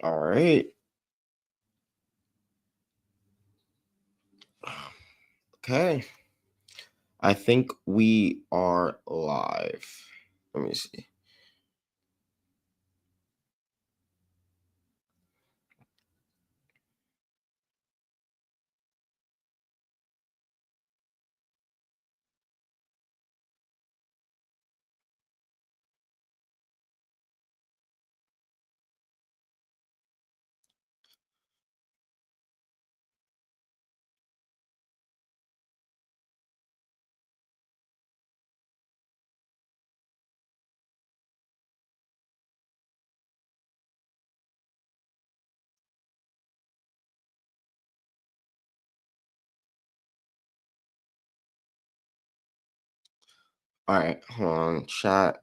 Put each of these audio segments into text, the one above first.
All right. Okay. I think we are live. Let me see. All right. Hold on. Chat.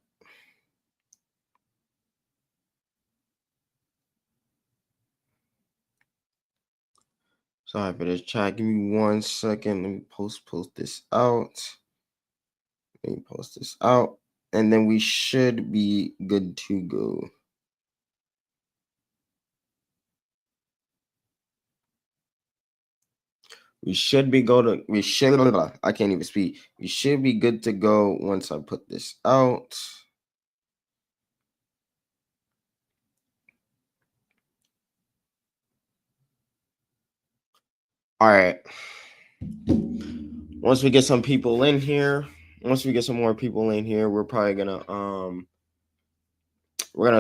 Sorry for this chat. Give me 1 second. Let me post this out. Let me post this out. And then we should be good to go. I can't even speak. We should be good to go once I put this out. All right. Once we get some people in here, once we get some more people in here, we're gonna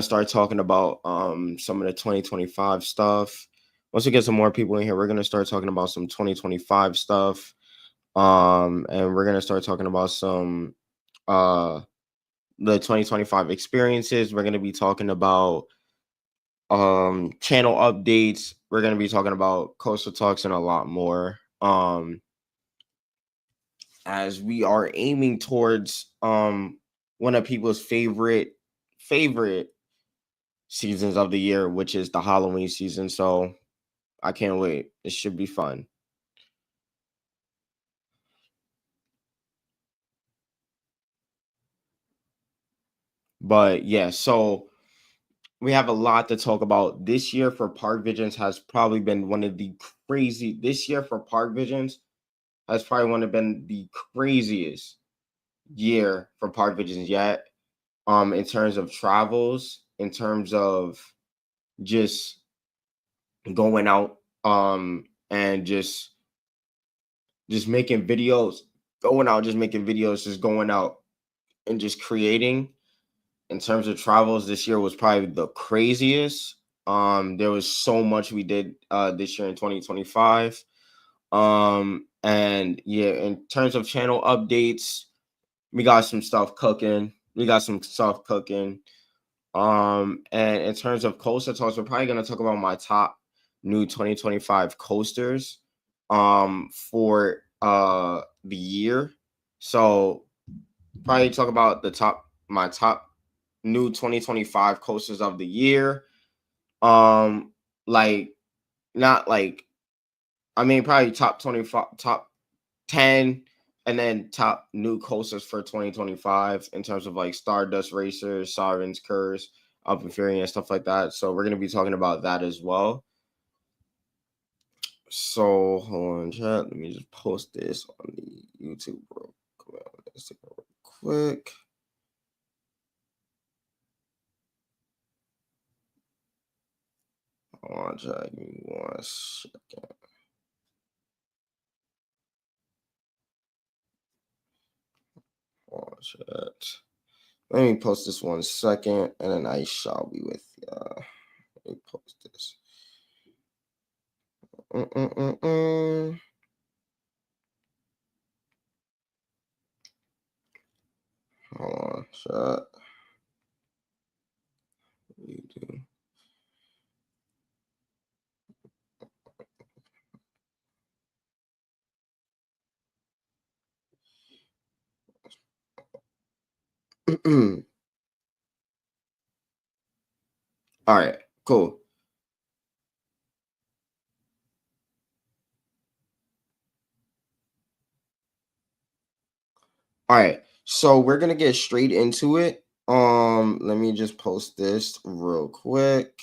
start talking about some of the 2025 stuff. Once we get some more people in here, we're gonna start talking about some 2025 stuff. And we're gonna start talking about some uh the 2025 experiences. We're gonna be talking about channel updates. We're gonna be talking about coastal talks and a lot more. As we are aiming towards one of people's favorite seasons of the year, which is the Halloween season. So I can't wait. It should be fun. But yeah, so we have a lot to talk about. This year for Park Visions has probably been one of the crazy. This year for Park Visions has probably one of been the craziest year for Park Visions yet. In terms of travels, in terms of just going out, and just making videos, going out, just making videos, just going out and just creating. In terms of travels, this year was probably the craziest. There was so much we did this year in 2025. And yeah, in terms of channel updates, we got some stuff cooking. We got some stuff cooking. And in terms of coaster talks, we're probably gonna talk about my top new 2025 coasters for the year. So probably talk about my top new 2025 coasters of the year. Like not like I mean probably top 25, top 10, and then top new coasters for 2025 in terms of like Stardust Racers, Siren's Curse, Alpha Fury, and stuff like that. So we're gonna be talking about that as well. So hold on, chat. Let me just post this on the YouTube real quick. Let's take a real quick. Hold on, chat. Give me 1 second. Hold on, chat. Let me post this 1 second, and then I shall be with you. Let me post this. Mm-mm-mm-mm. Hold on, chat. You do. All right, cool. All right, so we're gonna get straight into it. Let me just post this real quick.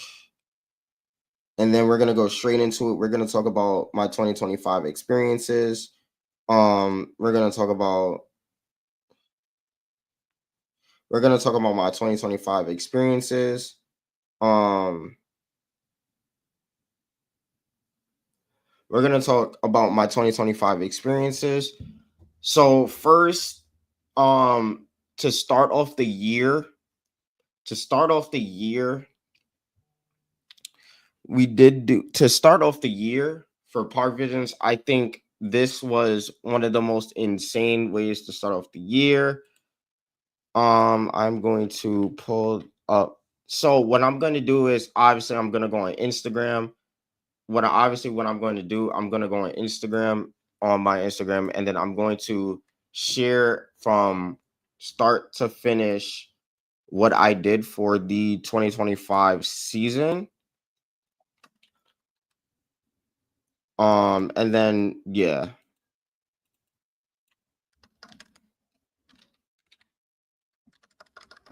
and then we're gonna go straight into it. We're gonna talk about my 2025 experiences. We're gonna talk about my 2025 experiences. Um, we're gonna talk about my 2025 experiences. So first, um, to start off the year, to start off the year, we did do to start off the year for Park Visions. I think this was one of the most insane ways to start off the year. I'm going to pull up. So what I'm going to do is obviously I'm going to go on Instagram. What I'm going to do, I'm going to go on Instagram on my Instagram, and then I'm going to share from start to finish what I did for the 2025 season. And then yeah.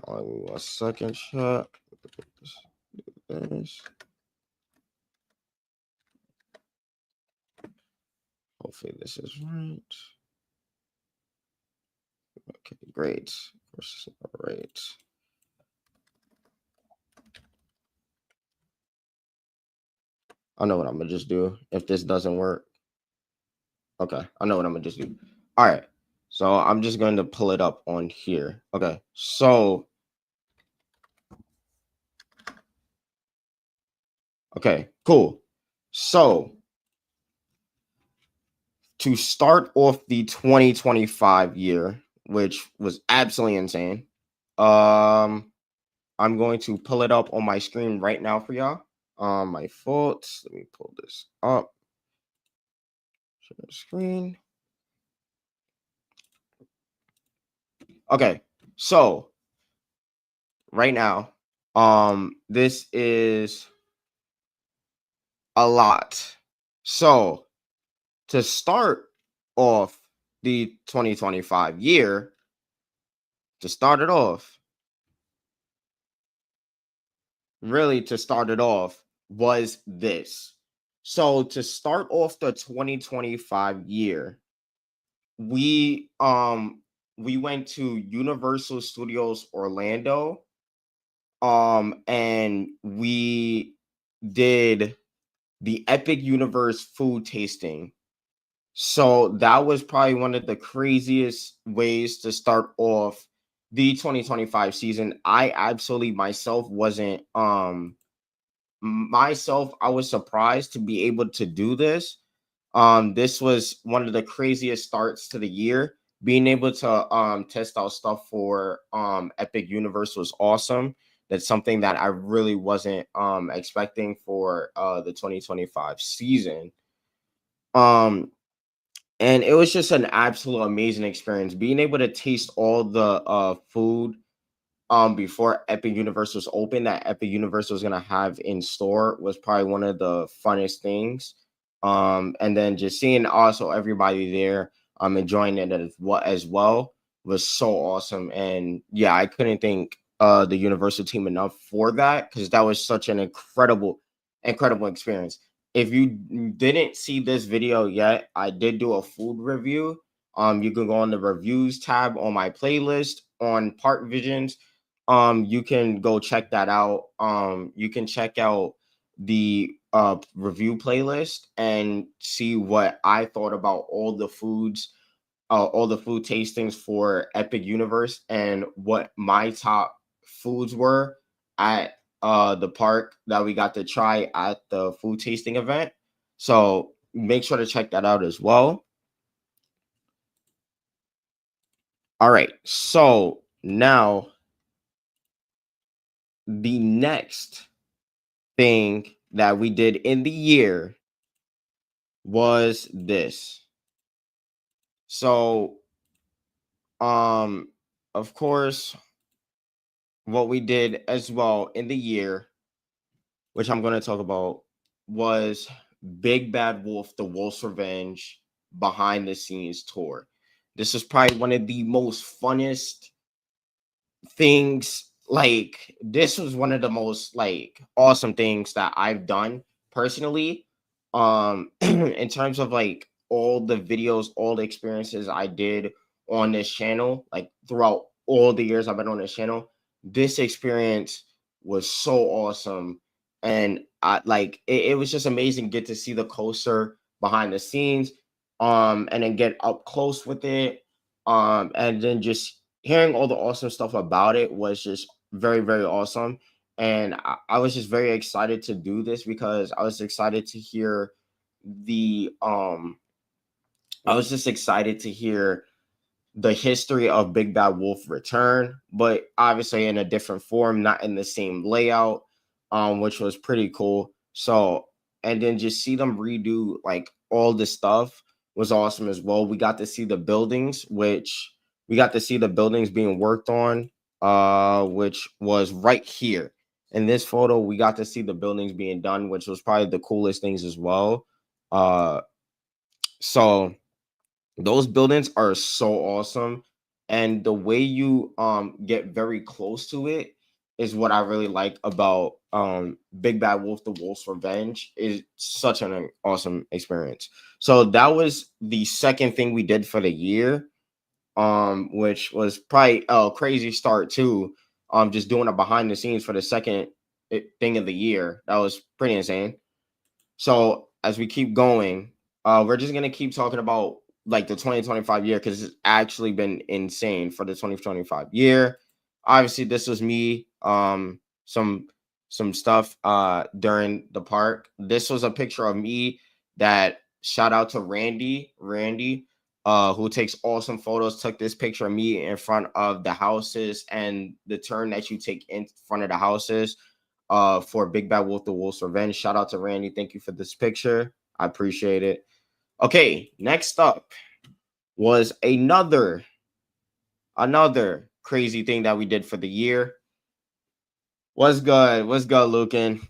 Hold on 1 second, chat. This. Hopefully this is right. Okay, great. Of course, all right. I know what I'm gonna just do if this doesn't work. Okay, I know what I'm gonna just do. All right, so I'm just going to pull it up on here. Okay, so okay, cool. So to start off the 2025 year, which was absolutely insane, I'm going to pull it up on my screen right now for y'all. My fault. Let me pull this up. Share the screen. Okay, so right now, this is a lot. So to start off the 2025 year, to start it off, really to start it off was this. So to start off the 2025 year, we we went to Universal Studios Orlando, and we did the Epic Universe food tasting. So that was probably one of the craziest ways to start off the 2025 season. I absolutely myself, I was surprised to be able to do this. This was one of the craziest starts to the year. Being able to test out stuff for Epic Universe was awesome. That's something that I really wasn't expecting for the 2025 season. Um and it was just an absolute amazing experience. Being able to taste all the food before Epic Universe was open that Epic Universe was gonna have in store was probably one of the funnest things. And then just seeing also everybody there enjoying it as well was so awesome. And yeah, I couldn't thank the Universal team enough for that, because that was such an incredible experience. If you didn't see this video yet, I did do a food review. You can go on the reviews tab on my playlist on Park Visions. You can go check that out. You can check out the review playlist and see what I thought about all the foods, all the food tastings for Epic Universe, and what my top foods were at the park that we got to try at the food tasting event. So make sure to check that out as well. All right, so now the next thing that we did in the year was this. So, of course, what we did as well in the year, which I'm going to talk about, was Big Bad Wolf: The Wolf's Revenge behind the scenes tour. This was probably one of the most funnest things. Like, this was one of the most like awesome things that I've done personally, in terms of like all the videos, all the experiences I did on this channel, like throughout all the years I've been on this channel, this experience was so awesome. And I like it was just amazing get to see the coaster behind the scenes, and then get up close with it. And then just hearing all the awesome stuff about it was just very, very awesome. And I was just very excited to do this because I was excited to hear the I was just excited to hear the history of Big Bad Wolf return, but obviously in a different form, not in the same layout, which was pretty cool. So, and then just see them redo like all the stuff was awesome as well. We got to see the buildings, which we got to see the buildings being worked on, which was right here. In this photo, we got to see the buildings being done, which was probably the coolest things as well. Uh, so those buildings are so awesome, and the way you get very close to it is what I really like about Big Bad Wolf the Wolf's Revenge. Is such an awesome experience. So that was the second thing we did for the year, which was probably a crazy start too. Just doing a behind the scenes for the second thing of the year. That was pretty insane. So as we keep going, we're just gonna keep talking about like the 2025 year because it's actually been insane for the 2025 year. Obviously, this was me. Some stuff during the park. This was a picture of me that shout out to Randy, who takes awesome photos. Took this picture of me in front of the houses and the turn that you take in front of the houses for Big Bad Wolf the Wolf's Revenge. Shout out to Randy. Thank you for this picture. I appreciate it. Okay, next up was another crazy thing that we did for the year. What's good? What's good, Lucan?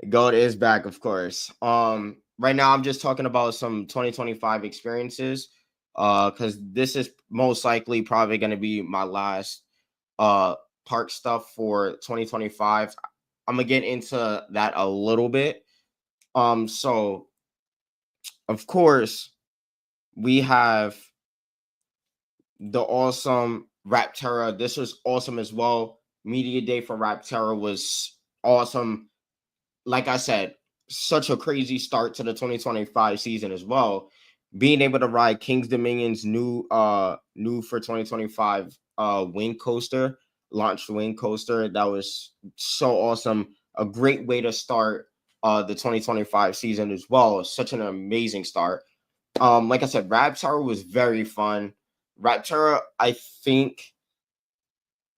Gold is back, of course. Right now I'm just talking about some 2025 experiences. Because this is most likely probably gonna be my last park stuff for 2025. I'm gonna get into that a little bit. So of course we have the awesome Rapterra. This was awesome as well. Media day for Rapterra was awesome. Like I said, such a crazy start to the 2025 season as well. Being able to ride King's Dominion's new for 2025 wing coaster, launched wing coaster. That was so awesome. A great way to start the 2025 season as well. Such an amazing start. Like I said, Rapterra was very fun. Rapterra, I think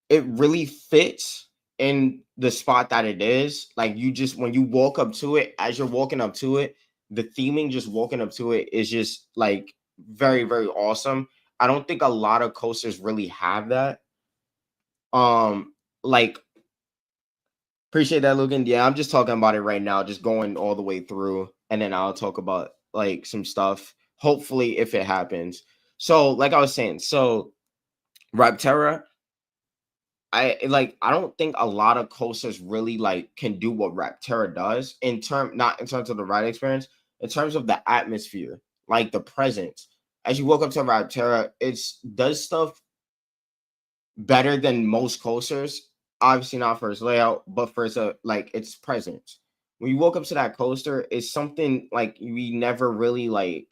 it really fits in the spot that it is. Like you just when you walk up to it, as you're walking up to it, the theming just walking up to it is just like very, very awesome. I don't think a lot of coasters really have that. Like appreciate that, Logan. Yeah, I'm just talking about it right now, just going all the way through, and then I'll talk about like some stuff. Hopefully, if it happens. So, like I was saying, so Rapterra, I don't think a lot of coasters really like can do what Rapterra does in not in terms of the ride experience, in terms of the atmosphere, like the presence. As you walk up to Rapterra, it's does stuff better than most coasters. Obviously not for its layout, but for its like its presence. When you walk up to that coaster, it's something like we never really like.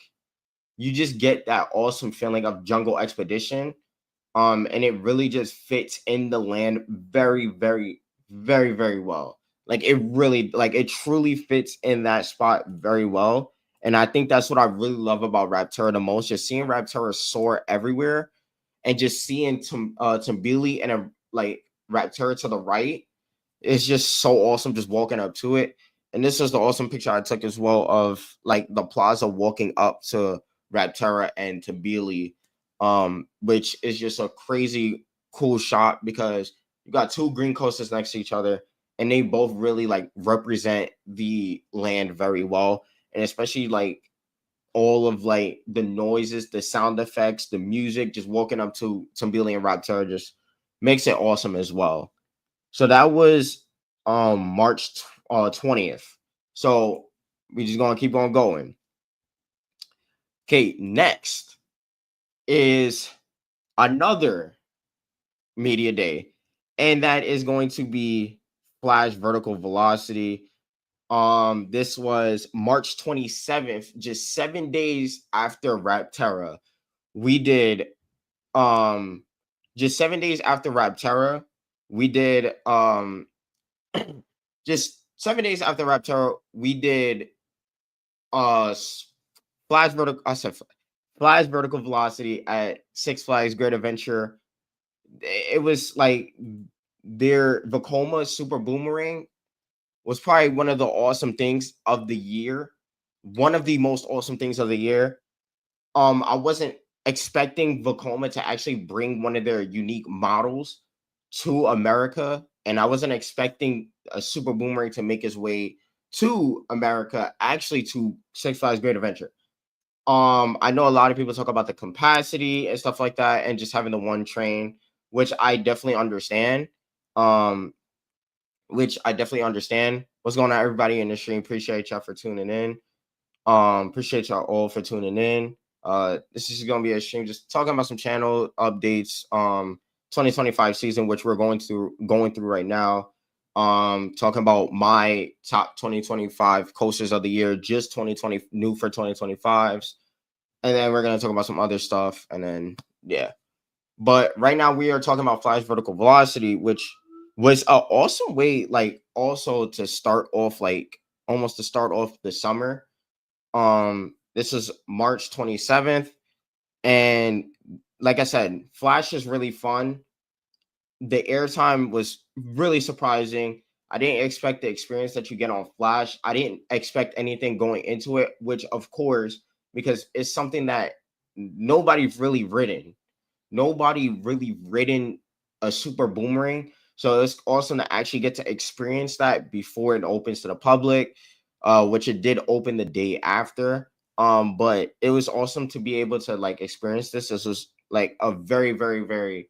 You just get that awesome feeling of Jungle Expedition, and it really just fits in the land very, very, very, very well. Like it really, like it truly fits in that spot very well. And I think that's what I really love about Rapterra the most. Just seeing Rapterra soar everywhere, and just seeing Tambili and a like Rapterra to the right is just so awesome. Just walking up to it, and this is the awesome picture I took as well of like the plaza walking up to Rapterra and Tambili, which is just a crazy cool shot because you got two green coasters next to each other, and they both really like represent the land very well, and especially like all of like the noises, the sound effects, the music, just walking up to Tambili and Rapterra just makes it awesome as well. So that was March 20th. So we just gonna keep on going. Okay, next is another media day, and that is going to be Flash Vertical Velocity. This was March 27th, just 7 days after Rapterra. We did just 7 days after Rapterra, we did just 7 days after Rapterra, we did Flash Vertical. I said Flash Vertical Velocity at Six Flags Great Adventure. It was like their Vekoma Super Boomerang was probably one of the awesome things of the year. One of the most awesome things of the year. I wasn't expecting Vekoma to actually bring one of their unique models to America, and I wasn't expecting a Super Boomerang to make his way to America, actually to Six Flags Great Adventure. I know a lot of people talk about the capacity and stuff like that, and just having the one train, which I definitely understand. Um, which I definitely understand. What's going on, everybody in the stream? Appreciate y'all for tuning in. Appreciate y'all all for tuning in. This is gonna be a stream just talking about some channel updates. 2025 season, which we're going through right now. Talking about my top 2025 coasters of the year, just 2020 new for 2025s, and then we're gonna talk about some other stuff, and then yeah. But right now we are talking about Flash Vertical Velocity, which was an awesome way, like also to start off, like almost to start off the summer. This is March 27th, and like I said, Flash is really fun. The airtime was really surprising. I didn't expect the experience that you get on Flash. I didn't expect anything going into it, which of course, because it's something that nobody's really ridden. Nobody really ridden a Super Boomerang. So it's awesome to actually get to experience that before it opens to the public, which it did open the day after. But it was awesome to be able to like experience this. This was like a very, very, very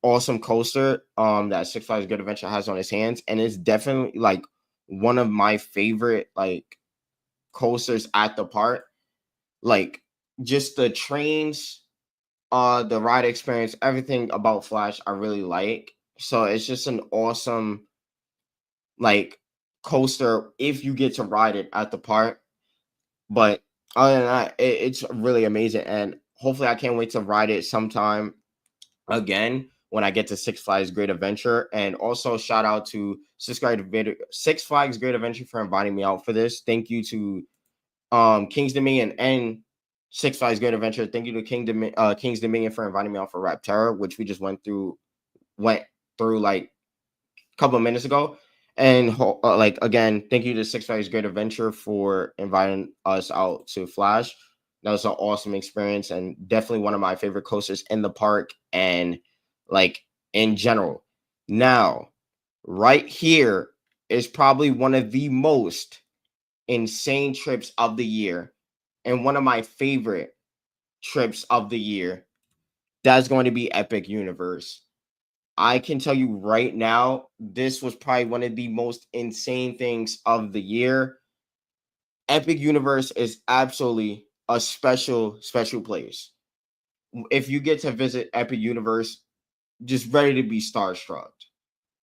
awesome coaster that Six Flags Good Adventure has on his hands, and it's definitely like one of my favorite like coasters at the park. Like just the trains, the ride experience, everything about Flash I really like. So it's just an awesome like coaster if you get to ride it at the park. But other than that, it's really amazing, and hopefully I can't wait to ride it sometime again when I get to Six Flags Great Adventure. And also shout out to Six Flags Great Adventure for inviting me out for this. Thank you to King's Dominion and Six Flags Great Adventure. Thank you to King's Dominion for inviting me out for Rapterra, which we just went through like a couple of minutes ago. And like again, thank you to Six Flags Great Adventure for inviting us out to Flash. That was an awesome experience and definitely one of my favorite coasters in the park and like in general. Now, right here is probably one of the most insane trips of the year and one of my favorite trips of the year. That's going to be Epic Universe. I can tell you right now, this was probably one of the most insane things of the year. Epic Universe is absolutely a special, special place. If you get to visit Epic Universe, just ready to be starstruck.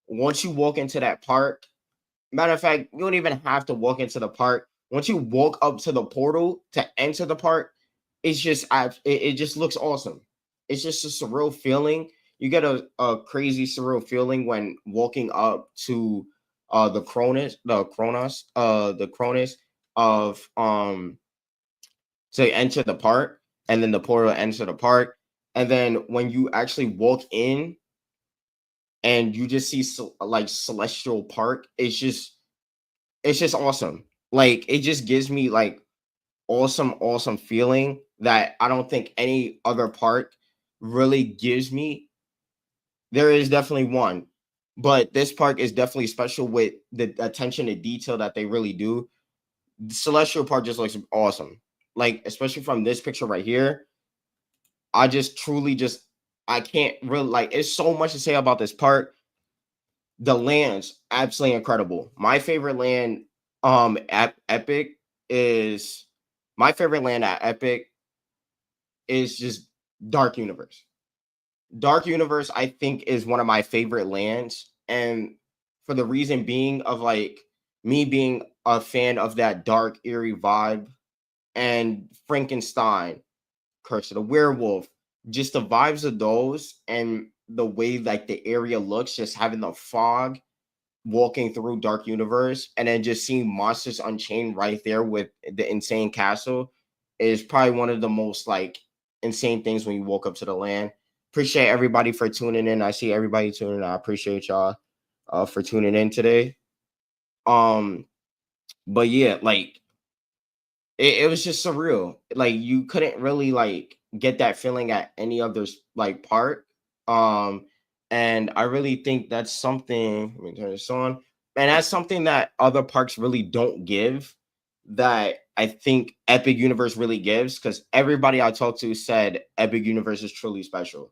Once you walk into that park, matter of fact, you don't even have to walk into the park. Once you walk up to the portal to enter the park, it just looks awesome. It's just a surreal feeling. You get a crazy surreal feeling when walking up to the Cronus of to enter the park, and then the portal enter the park. And then when you actually walk in and you just see like Celestial Park, it's just awesome. Like it just gives me like awesome feeling that I don't think any other park really gives me. There is definitely one, but this park is definitely special with the attention to detail that they really do. Celestial Park just looks awesome. Like especially from this picture right here, I just truly just I can't really like it's so much to say about this park. The land's absolutely incredible. My favorite land Epic is my favorite land at Epic is just Dark Universe. Dark Universe, I think, is one of my favorite lands, and for the reason being of like me being a fan of that dark, eerie vibe, and Frankenstein, Curse of the Werewolf, just the vibes of those, and the way like the area looks, just having the fog, walking through Dark Universe, and then just seeing Monsters Unchained right there with the insane castle is probably one of the most like insane things when you walk up to the land. Appreciate everybody for tuning in. I see everybody tuning in. I appreciate y'all for tuning in today. Um, but yeah, like it was just surreal. Like you couldn't really like get that feeling at any other like park. Um, and I really think that's something. Let me turn this on. And that's something that other parks really don't give. That I think Epic Universe really gives, because everybody I talked to said Epic Universe is truly special,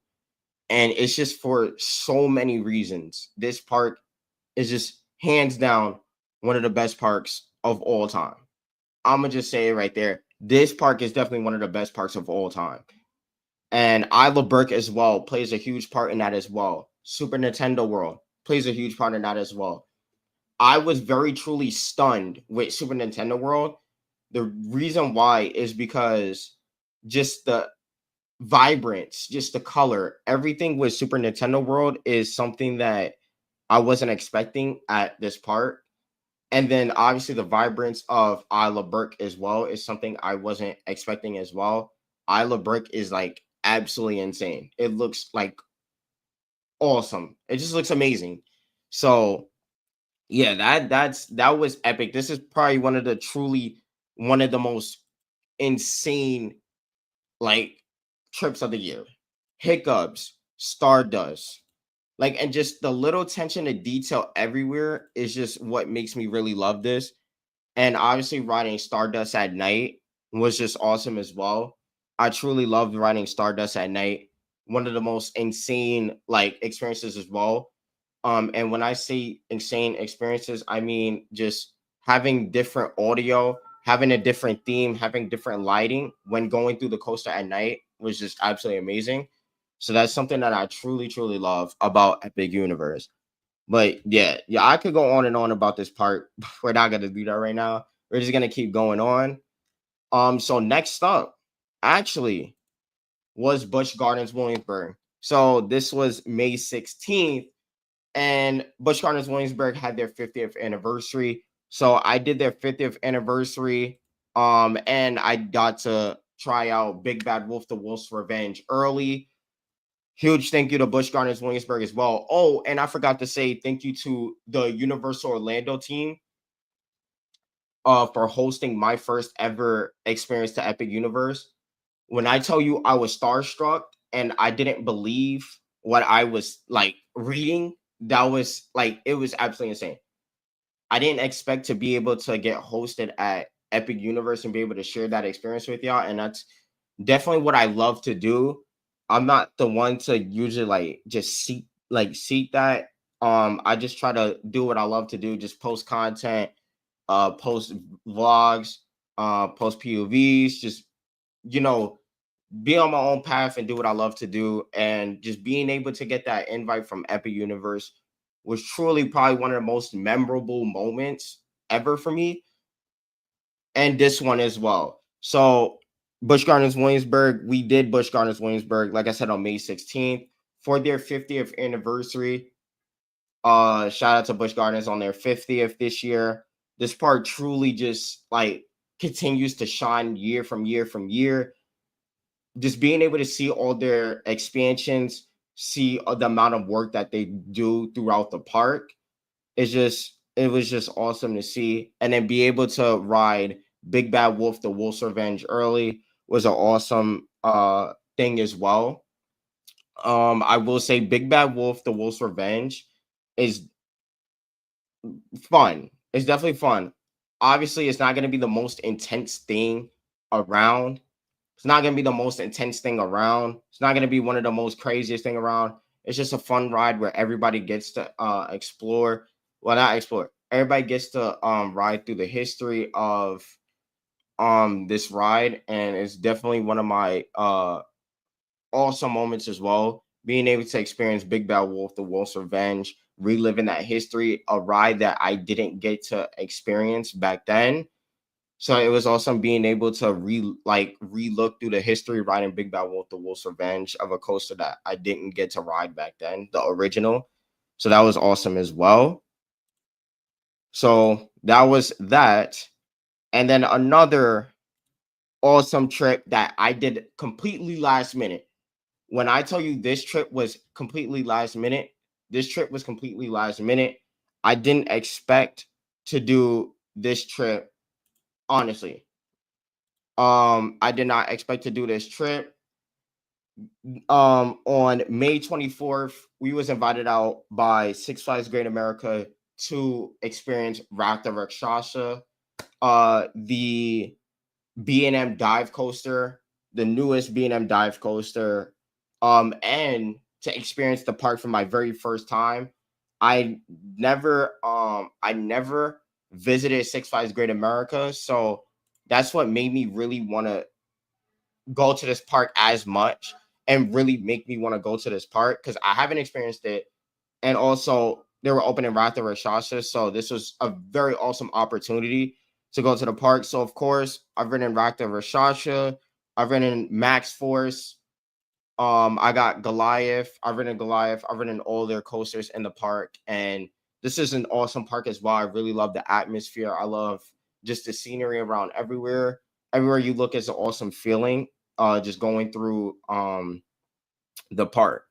and it's just for so many reasons. This park is just hands down one of the best parks of all time. I'm gonna just say it right there. This park is definitely one of the best parks of all time. And Isla Burke as well plays a huge part in that as well. Super Nintendo World plays a huge part in that as well. I was very truly stunned with Super Nintendo World. The reason why is because just the vibrance, just the color, everything with Super Nintendo World is something that I wasn't expecting at this park. And then obviously the vibrance of Isla Burke as well is something I wasn't expecting as well. Isla Burke is like absolutely insane. It looks like awesome. It just looks amazing. So yeah, that was epic. This is probably one of the most insane like trips of the year. Hiccups, Stardust, like, and just the little attention to detail everywhere is just what makes me really love this. And obviously, riding Stardust at night was just awesome as well. I truly loved riding Stardust at night. One of the most insane like experiences as well. And when I say insane experiences, I mean just having different audio, having a different theme, having different lighting when going through the coaster at night was just absolutely amazing. So that's something that I truly, truly love about Epic Universe. But yeah, I could go on and on about this part. We're not gonna do that right now. We're just gonna keep going on. So next up, actually, was Busch Gardens Williamsburg. So this was May 16th, and Busch Gardens Williamsburg had their 50th anniversary. So I did their 50th anniversary. And I got to try out Big Bad Wolf the Wolf's Revenge early. Huge thank you to Busch Gardens Williamsburg as well. Oh, and I forgot to say thank you to the Universal Orlando team for hosting my first ever experience to Epic Universe. When I tell you I was starstruck and I didn't believe what I was like reading, that was like it was absolutely insane. I didn't expect to be able to get hosted at Epic Universe and be able to share that experience with y'all. And that's definitely what I love to do. I'm not the one to usually like just seek that. I just try to do what I love to do, just post content, post vlogs, post POVs, just you know, be on my own path and do what I love to do. And just being able to get that invite from Epic Universe was truly probably one of the most memorable moments ever for me. And this one as well. So Busch Gardens Williamsburg, we did Busch Gardens Williamsburg, like I said, on May 16th for their 50th anniversary. Shout out to Busch Gardens on their 50th this year. This park truly just like continues to shine year from year from year. Just being able to see all their expansions, see the amount of work that they do throughout the park, it was just awesome to see. And then be able to ride Big Bad Wolf, the Wolf's Revenge early was an awesome thing as well. I will say Big Bad Wolf, the Wolf's Revenge is fun. It's definitely fun. Obviously, it's not going to be the most intense thing around. It's not going to be the most intense thing around. It's not going to be one of the most craziest thing around. It's just a fun ride where everybody gets to explore. Well, not explore. everybody gets to ride through the history of this ride, and it's definitely one of my awesome moments as well. Being able to experience Big Bad Wolf, The Wolf's Revenge, reliving that history, a ride that I didn't get to experience back then. So it was awesome being able to re-look through the history riding Big Bad Wolf, The Wolf's Revenge of a coaster that I didn't get to ride back then, the original. So that was awesome as well. So that was that. And then another awesome trip that I did completely last minute. When I tell you this trip was completely last minute, this trip was completely last minute. I didn't expect to do this trip, honestly. I did not expect to do this trip. On May 24th, we was invited out by Six Flags Great America to experience Raptor Rakshasa, the B&M dive coaster, the newest B&M dive coaster, and to experience the park for my very first time. I never visited Six Flags Great America, so that's what made me really want to go to this park as much and really make me want to go to this park because I haven't experienced it. And also, they were opening Raptor Rakshasa, so this was a very awesome opportunity to go to the park. So, of course, I've ridden Raptor Rakshasa, I've ridden Max Force, I got Goliath, I've ridden Goliath, I've ridden all their coasters in the park, and this is an awesome park as well. I really love the atmosphere. I love just the scenery around everywhere. Everywhere you look is an awesome feeling. Just going through the park.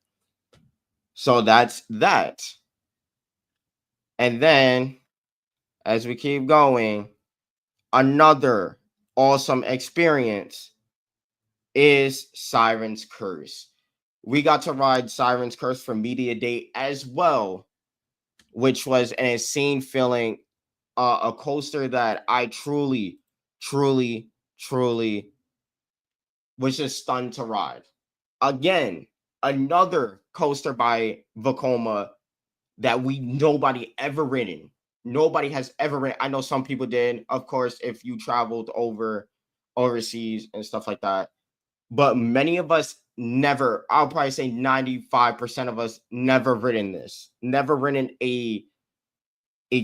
So that's that. And then as we keep going, another awesome experience is Siren's Curse. We got to ride Siren's Curse for Media Day as well, which was an insane feeling. A coaster that I truly, truly, truly was just stunned to ride. Again, another coaster by Vekoma that nobody ever ridden. Nobody has ever ridden. I know some people did, of course, if you traveled overseas and stuff like that. But many of us never, I'll probably say 95% of us never ridden this. Never ridden a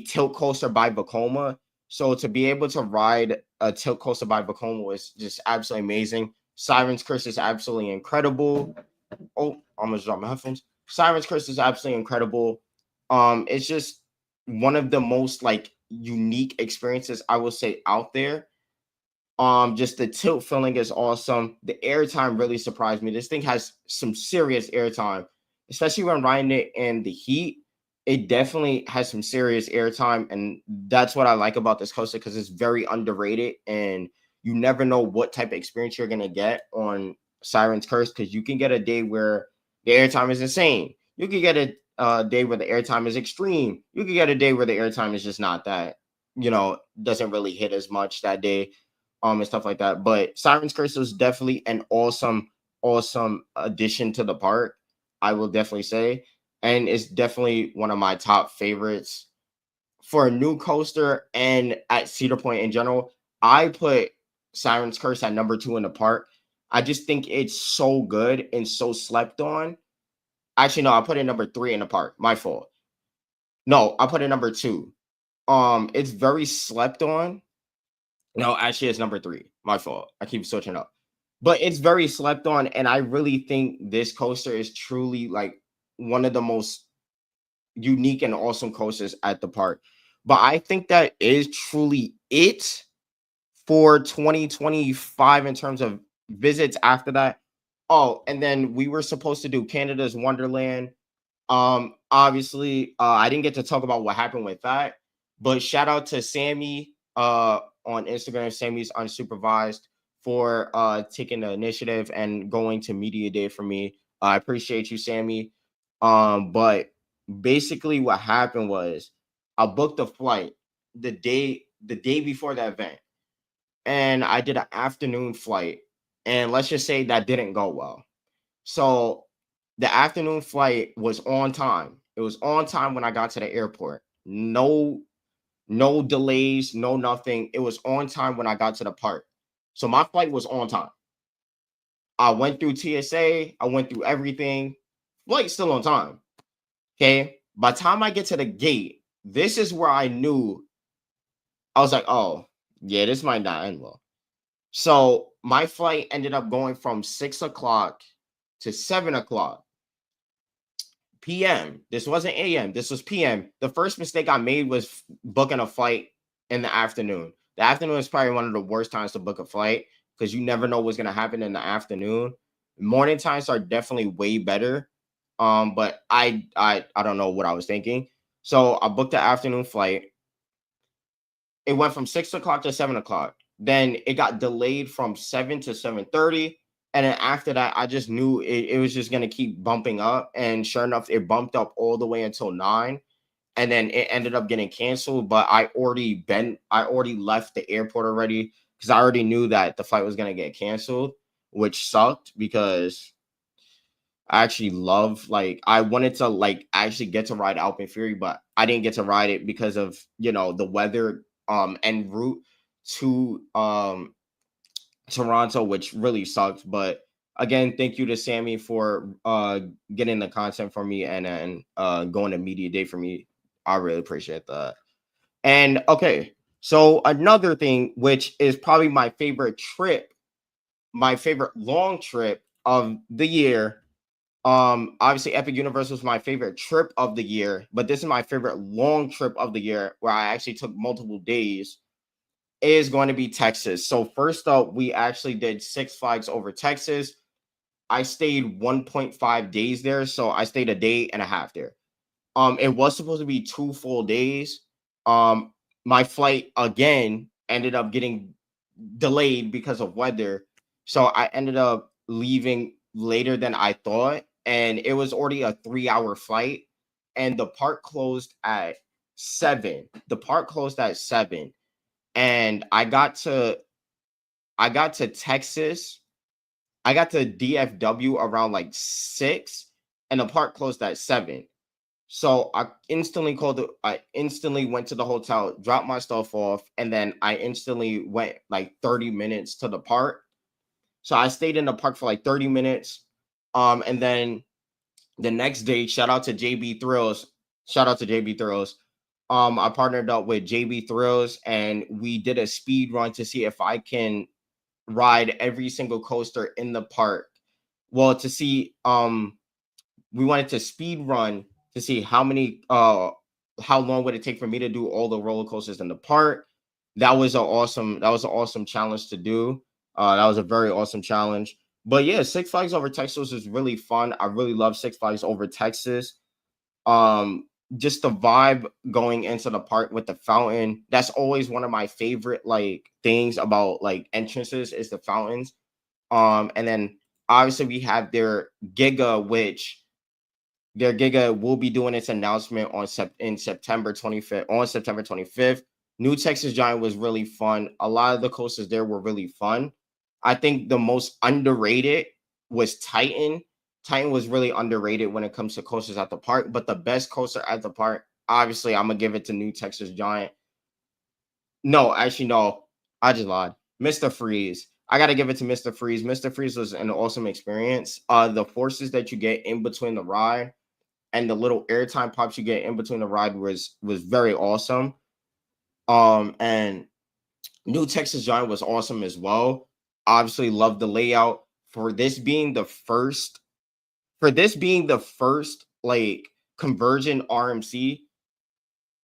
tilt coaster by Vekoma. So to be able to ride a tilt coaster by Vekoma was just absolutely amazing. Siren's Curse is absolutely incredible. Oh, almost dropped my headphones. Siren's Curse is absolutely incredible. It's just one of the most like unique experiences I will say out there. Just the tilt feeling is awesome. The airtime really surprised me. This thing has some serious airtime, especially when riding it in the heat. It definitely has some serious airtime, and that's what I like about this coaster because it's very underrated, and you never know what type of experience you're gonna get on Siren's Curse because you can get a day where the airtime is insane. You can get a day where the airtime is extreme. You can get a day where the airtime is just not that, doesn't really hit as much that day, and stuff like that. But Siren's Curse was definitely an awesome addition to the park. I will definitely say, and it's definitely one of my top favorites for a new coaster and at Cedar Point in general. I put Siren's Curse at number 2 in the park. I just think it's so good and so slept on. Actually, no, I put it number 3 in the park. My fault. No, I put it number 2. It's very slept on. No, actually, it's number 3. My fault. I keep switching up. But it's very slept on, and I really think this coaster is truly like one of the most unique and awesome coasters at the park. But I think that is truly it for 2025 in terms of visits after that. Oh, and then we were supposed to do Canada's Wonderland. Obviously, I didn't get to talk about what happened with that, but shout out to Sammy on Instagram, Sammy's Unsupervised, for taking the initiative and going to Media Day for me. I appreciate you, Sammy. But basically what happened was I booked a flight the day before the event, and I did an afternoon flight, and let's just say that didn't go well. So the afternoon flight was on time. It was on time when I got to the airport. No, No delays, no nothing. It was on time when I got to the park. So my flight was on time. I went through TSA, I went through everything. Flight still on time. Okay. By the time I get to the gate, this is where I knew I was like, oh, yeah, this might not end well. So my flight ended up going from 6 o'clock to 7 o'clock PM. This wasn't AM. This was PM. The first mistake I made was booking a flight in the afternoon. The afternoon is probably one of the worst times to book a flight because you never know what's gonna happen in the afternoon. Morning times are definitely way better. But I don't know what I was thinking. So I booked the afternoon flight. It went from 6 o'clock to 7 o'clock. Then it got delayed from 7 to 7:30. And then after that, I just knew it was just gonna keep bumping up. And sure enough, it bumped up all the way until 9. And then it ended up getting canceled. But I already left the airport already because I already knew that the flight was gonna get canceled, which sucked because I actually love I wanted to actually get to ride Alpine Fury, but I didn't get to ride it because of the weather en route to Toronto, which really sucks. But again, thank you to Sammy for getting the content for me and going to media day for me. I really appreciate that. And okay, so another thing, which is probably my favorite trip, my favorite long trip of the year. Obviously, Epic Universe was my favorite trip of the year, but this is my favorite long trip of the year where I actually took multiple days. Is going to be Texas. So first up, we actually did Six Flags over Texas. I stayed 1.5 days there, so I stayed a day and a half there. It was supposed to be 2 full days. Um, my flight again ended up getting delayed because of weather, so I ended up leaving later than I thought, and it was already a 3-hour flight, and the park closed at 7. The park closed at 7, and I got to Texas. I got to DFW around like 6, and the park closed at 7. So I instantly went to the hotel, dropped my stuff off, and then I instantly went like 30 minutes to the park. So I stayed in the park for like 30 minutes. And then the next day, shout out to JB Thrills. Shout out to JB Thrills. I partnered up with JB Thrills and we did a speed run to see if I can ride every single coaster in the park. Well, to see we wanted to speed run to see how long would it take for me to do all the roller coasters in the park. That was an awesome challenge to do. That was a very awesome challenge. But yeah, Six Flags over Texas is really fun. I really love Six Flags over Texas. Um, just the vibe going into the park with the fountain. That's always one of my favorite things about entrances is the fountains. And then obviously we have Giga, which their Giga will be doing its announcement in September 25th. On September 25th, New Texas Giant was really fun. A lot of the coasters there were really fun. I think the most underrated was Titan. Titan was really underrated when it comes to coasters at the park, but the best coaster at the park, obviously, I'm gonna give it to New Texas Giant. No, actually, no, I just lied. Mr. Freeze. I gotta give it to Mr. Freeze. Mr. Freeze was an awesome experience. The forces that you get in between the ride and the little airtime pops you get in between the ride was very awesome. And New Texas Giant was awesome as well. Obviously, love the layout for this being the first conversion RMC.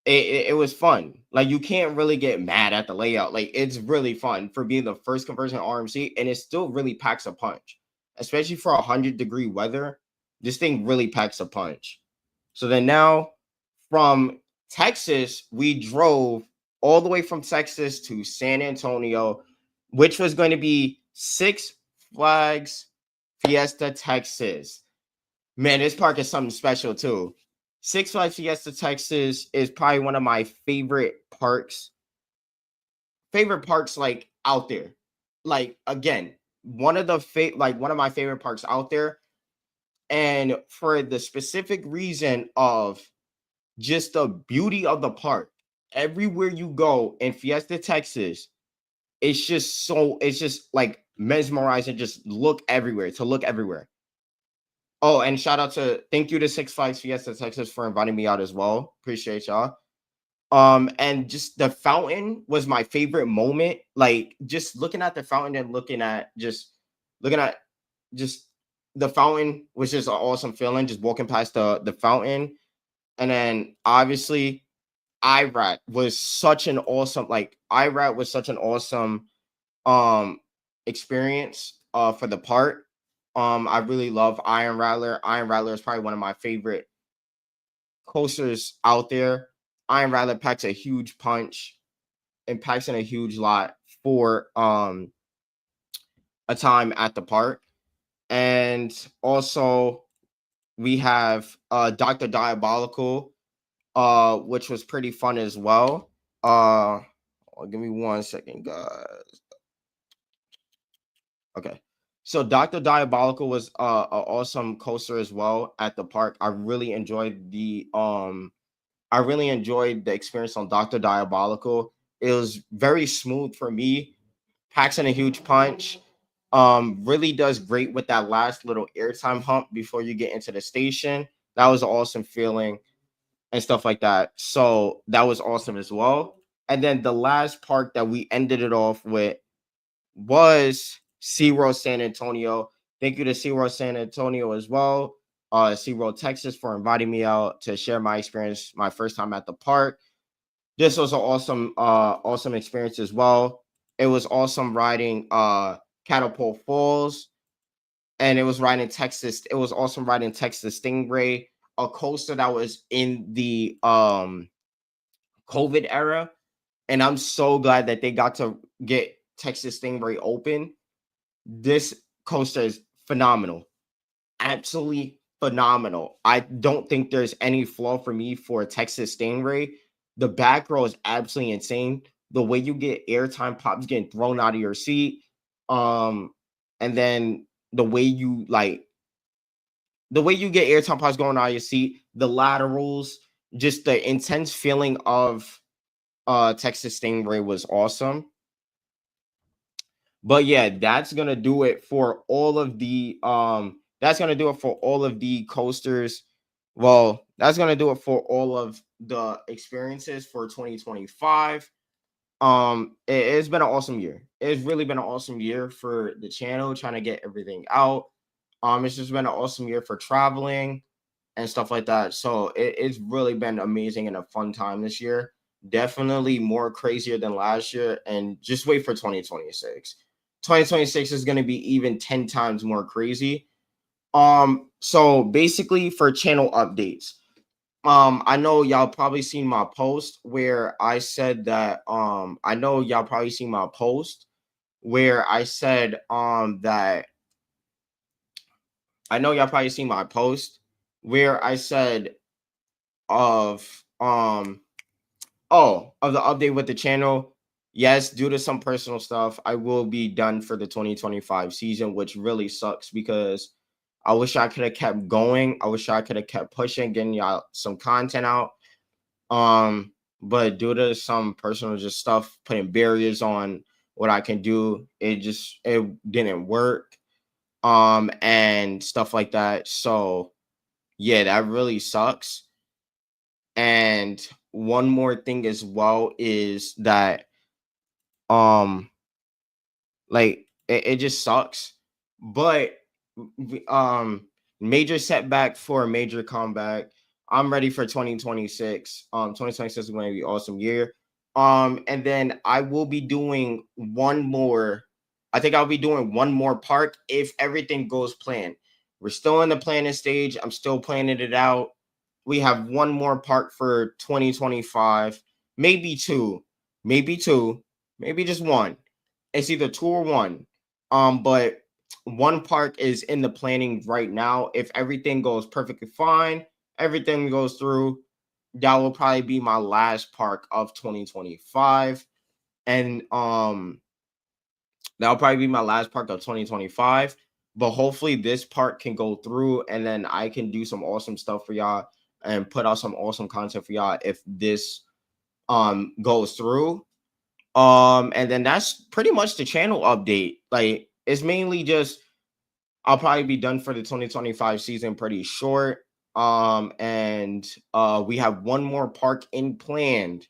It was fun. Like you can't really get mad at the layout. Like it's really fun for being the first conversion RMC, and it still really packs a punch, especially for 100-degree weather. This thing really packs a punch. So then now from Texas, we drove all the way from Texas to San Antonio, which was going to be Six Flags Fiesta Texas. Man, this park is something special too. Six Flags Fiesta Texas is probably one of my favorite parks. Favorite parks out there. Like again, one of my favorite parks out there. And for the specific reason of just the beauty of the park everywhere you go in Fiesta, Texas, it's just like mesmerizing. Just look everywhere, to look everywhere. Oh, and thank you to Six Flags Fiesta Texas for inviting me out as well. Appreciate y'all. And just the fountain was my favorite moment. Like just looking at the fountain and looking at just the fountain was just an awesome feeling. Just walking past the fountain, and then obviously IRAT was such an awesome um experience for the part. I really love Iron Rattler. Iron Rattler is probably one of my favorite coasters out there. Iron Rattler packs a huge punch and packs in a huge lot for a time at the park. And also we have Dr. Diabolical, which was pretty fun as well. Give me 1 second, guys. Okay. So Dr. Diabolical was an awesome coaster as well at the park. I really enjoyed the experience on Dr. Diabolical. It was very smooth for me. Packs in a huge punch. Really does great with that last little airtime hump before you get into the station. That was an awesome feeling and stuff like that. So that was awesome as well. And then the last park that we ended it off with was SeaWorld San Antonio. Thank you to SeaWorld San Antonio as well. SeaWorld Texas for inviting me out to share my experience, my first time at the park. This was an awesome experience as well. It was awesome riding Catapult Falls, and it was awesome riding Texas Stingray, a coaster that was in the COVID era. And I'm so glad that they got to get Texas Stingray open. This coaster is phenomenal. Absolutely phenomenal. I don't think there's any flaw for me for Texas Stingray. The back row is absolutely insane. The way you get airtime pops getting thrown out of your seat. And then the way you get airtime pops going out of your seat, the laterals, just the intense feeling of Texas Stingray was awesome. But yeah, that's gonna do it for all of the coasters. Well, that's gonna do it for all of the experiences for 2025. It's been an awesome year. It's really been an awesome year for the channel, trying to get everything out. It's just been an awesome year for traveling and stuff like that. So it's really been amazing and a fun time this year. Definitely more crazier than last year. And just wait for 2026. 2026 is going to be even 10 times more crazy. So basically for channel updates, I know y'all probably seen my post where I said that I know y'all probably seen my post where I said that I know y'all probably seen my post where I said of of the update with the channel. Yes, due to some personal stuff, I will be done for the 2025 season, which really sucks because I wish I could have kept going. I wish I could have kept pushing, getting y'all some content out. But due to some personal just stuff, putting barriers on what I can do, it didn't work. And stuff like that. So yeah, that really sucks. And one more thing as well is that like it just sucks. But major setback for a major comeback. I'm ready for 2026. 2026 is going to be an awesome year. And then I will be doing one more. I think I'll be doing one more park if everything goes planned. We're still in the planning stage. I'm still planning it out. We have one more park for 2025, maybe two, maybe just one. It's either two or one. But one park is in the planning right now. If everything goes perfectly fine, everything goes through, that will probably be my last park of 2025. And that'll probably be my last park of 2025. But hopefully this park can go through and then I can do some awesome stuff for y'all and put out some awesome content for y'all if this goes through. And then that's pretty much the channel update. Like, it's mainly just I'll probably be done for the 2025 season pretty short. And we have one more park in planned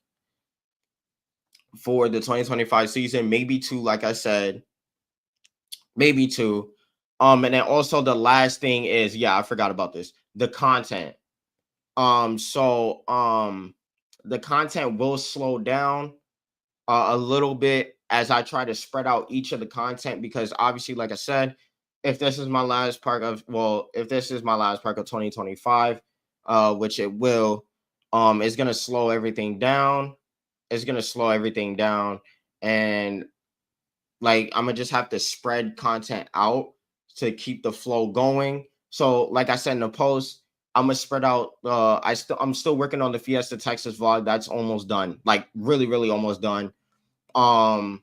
for the 2025 season, maybe two, like I said, maybe two. And then also the last thing is, yeah, I forgot about this, the content. So the content will slow down a little bit as I try to spread out each of the content, because obviously, like I said, if this is my last part of if this is my last part of 2025, which it will, it's gonna slow everything down. It's gonna slow everything down, and like I'm gonna just have to spread content out to keep the flow going. So, like I said in the post, I'm gonna spread out. I'm still working on the Fiesta Texas vlog. That's almost done. Like really, really almost done. Um,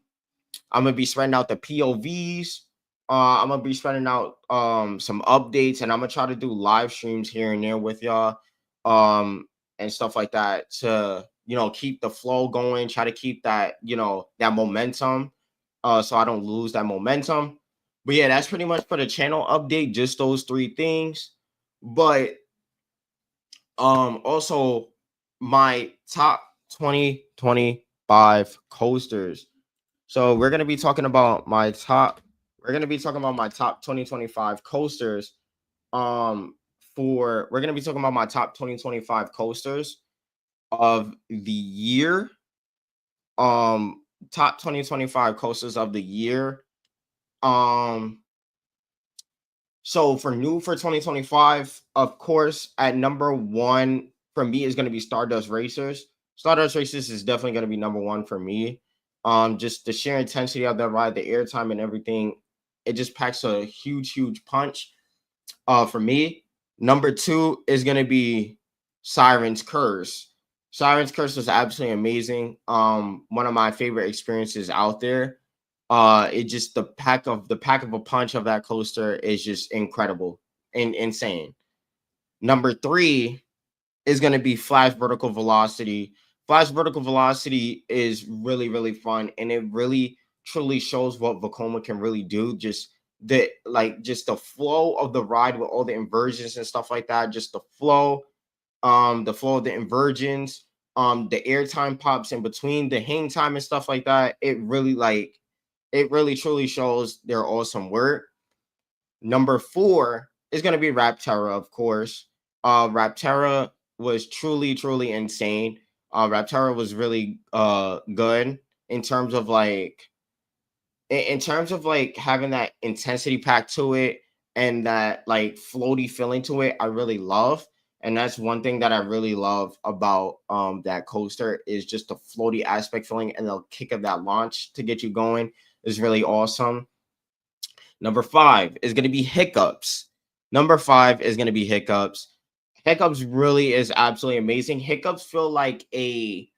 I'm gonna be spreading out the POVs. I'm gonna be spreading out some updates, and I'm gonna try to do live streams here and there with y'all, and stuff like that to keep the flow going. Try to keep that that momentum, so I don't lose that momentum. But yeah, that's pretty much for the channel update. Just those three things. But also my top 2025 coasters. So we're gonna be talking about my top. We're gonna be talking about my top 2025 coasters. We're gonna be talking about my top 2025 coasters of the year. Top 2025 coasters of the year. Um, so for 2025, of course, at number one for me is gonna be Stardust Racers. Stardust Racers is definitely gonna be number one for me. Just the sheer intensity of that ride, the airtime and everything, it just packs a huge, huge punch. For me, number two is gonna be Siren's Curse. Siren's Curse was absolutely amazing. One of my favorite experiences out there. It just the pack of a punch of that coaster is just incredible and insane. Number three is going to be Flash Vertical Velocity. Flash Vertical Velocity is really, really fun, and it really truly shows what Vekoma can really do. Just the flow of the ride with all the inversions and stuff like that. Just the flow of the inversions, the airtime pops in between, the hang time and stuff like that. It really truly shows their awesome work. Number four is going to be Rapterra, of course. Rapterra was truly, truly insane. Rapterra was really good in terms of like having that intensity pack to it and that like floaty feeling to it. I really love. And that's one thing that I really love about that coaster is just the floaty aspect feeling and the kick of that launch to get you going is really awesome. Number five is going to be Hiccups. Number five is going to be Hiccups. Hiccups really is absolutely amazing. Hiccups feels like a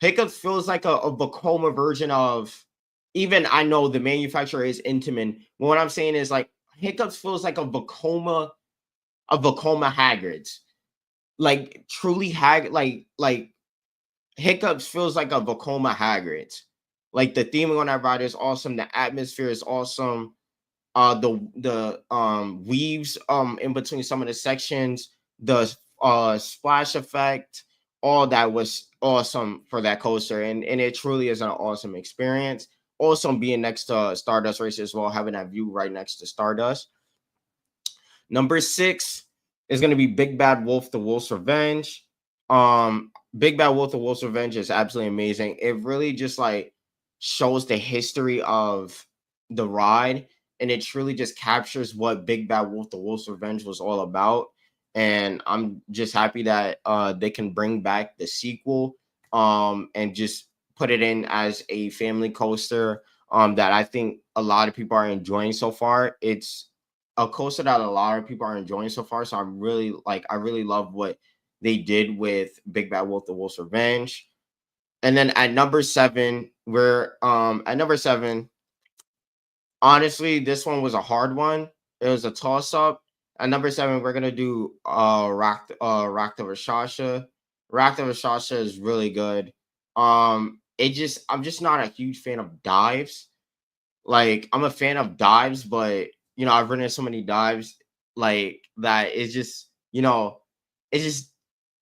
Vekoma version of, even I know the manufacturer is Intamin. What I'm saying is like Hiccups feels like a Vekoma Hagrid's. Like truly like Hiccups feels like a Vekoma Hagrid's. Like the theming on that ride is awesome. The atmosphere is awesome. The weaves in between some of the sections, the splash effect, all that was awesome for that coaster, and it truly is an awesome experience. Awesome being next to Stardust Race as well, having that view right next to Stardust. Number six is going to be Big Bad Wolf: The Wolf's Revenge. Big Bad Wolf: The Wolf's Revenge is absolutely amazing. It really just like shows the history of the ride, and it truly just captures what Big Bad Wolf: The Wolf's Revenge was all about. And I'm just happy that they can bring back the sequel and just put it in as a family coaster that I think a lot of people are enjoying so far. It's a coaster that a lot of people are enjoying so far. So I really love what they did with Big Bad Wolf: The Wolf's Revenge. And then at number seven, honestly, this one was a hard one. It was a toss up. At number seven, we're gonna do Rock the Rashasha. Rakta Shasha is really good. I'm just not a huge fan of dives. Like, I'm a fan of dives, but I've ridden so many dives like that. It's just, it's just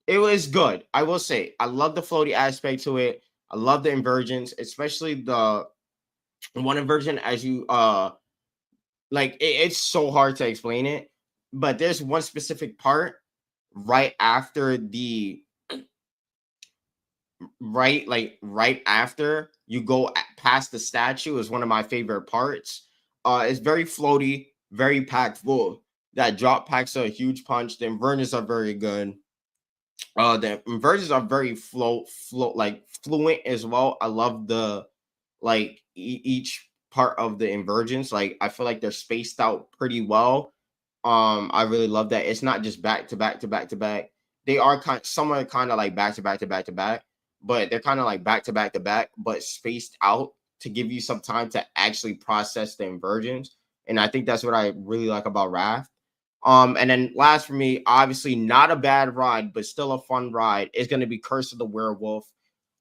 it was good. I will say, I love the floaty aspect to it. I love the inversions, especially the one inversion as you like it's so hard to explain it, but there's one specific part right after the right after you go past the statue is one of my favorite parts. It's very floaty, very packed full. That drop packs a huge punch. The inversions are very good. The inversions are very float like fluent as well. I love the like each part of the inversions. Like, I feel like they're spaced out pretty well. I really love that. It's not just back to back to back to back. They are some are kind of like back to back to back to back, but they're kind of like back to back to back, but spaced out to give you some time to actually process the inversions. And I think that's what I really like about Raft. And then last for me, obviously not a bad ride, but still a fun ride, is going to be Curse of the Werewolf.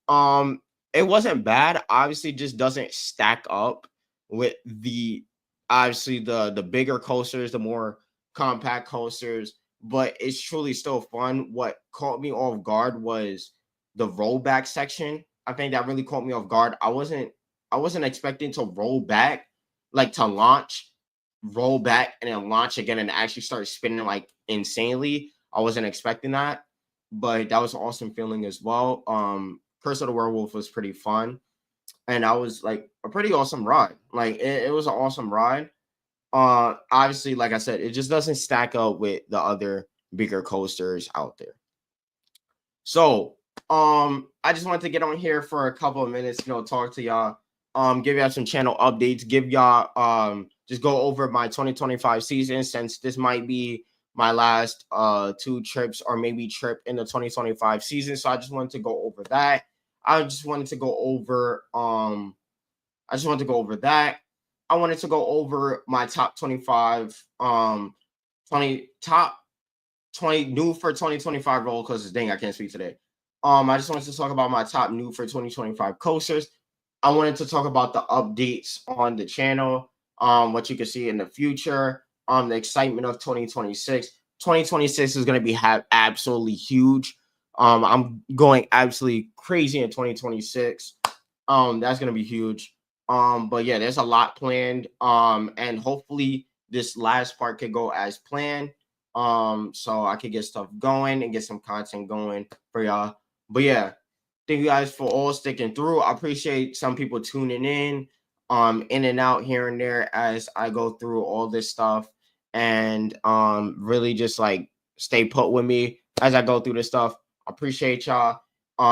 Um, it wasn't bad. Obviously, just doesn't stack up with the obviously the bigger coasters, the more compact coasters, but it's truly still fun. What caught me off guard was the rollback section. I think that really caught me off guard. I wasn't expecting to roll back, like to launch, roll back, and then launch again and actually start spinning like insanely. I wasn't expecting that, but that was an awesome feeling as well. Curse of the Werewolf was pretty fun, and I was like a pretty awesome ride. Like, it was an awesome ride. Obviously, like I said, it just doesn't stack up with the other bigger coasters out there. So, I just wanted to get on here for a couple of minutes, talk to y'all, give y'all some channel updates, give y'all, just go over my 2025 season, since this might be my last two trips or maybe trip in the 2025 season. So I just wanted to go over that. I just wanted to go over, I just wanted to go over that. I wanted to go over my top 25, 20 top 20 new for 2025 roller coasters. Dang, I can't speak today. I just wanted to talk about my top new for 2025 coasters. I wanted to talk about the updates on the channel, what you can see in the future, the excitement of 2026. 2026 is going to be absolutely huge. I'm going absolutely crazy in 2026. That's going to be huge. But yeah, there's a lot planned. And hopefully this last part could go as planned. So I could get stuff going and get some content going for y'all. But yeah, thank you guys for all sticking through. I appreciate some people tuning in and out here and there as I go through all this stuff, and really just like stay put with me as I go through this stuff. I appreciate y'all.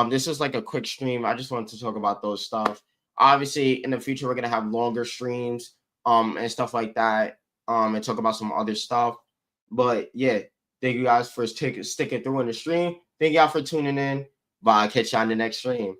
This is like a quick stream. I just wanted to talk about those stuff. Obviously, in the future, we're gonna have longer streams, and stuff like that, and talk about some other stuff. But yeah, thank you guys for sticking through in the stream. Thank y'all for tuning in. Bye. Catch y'all in the next stream.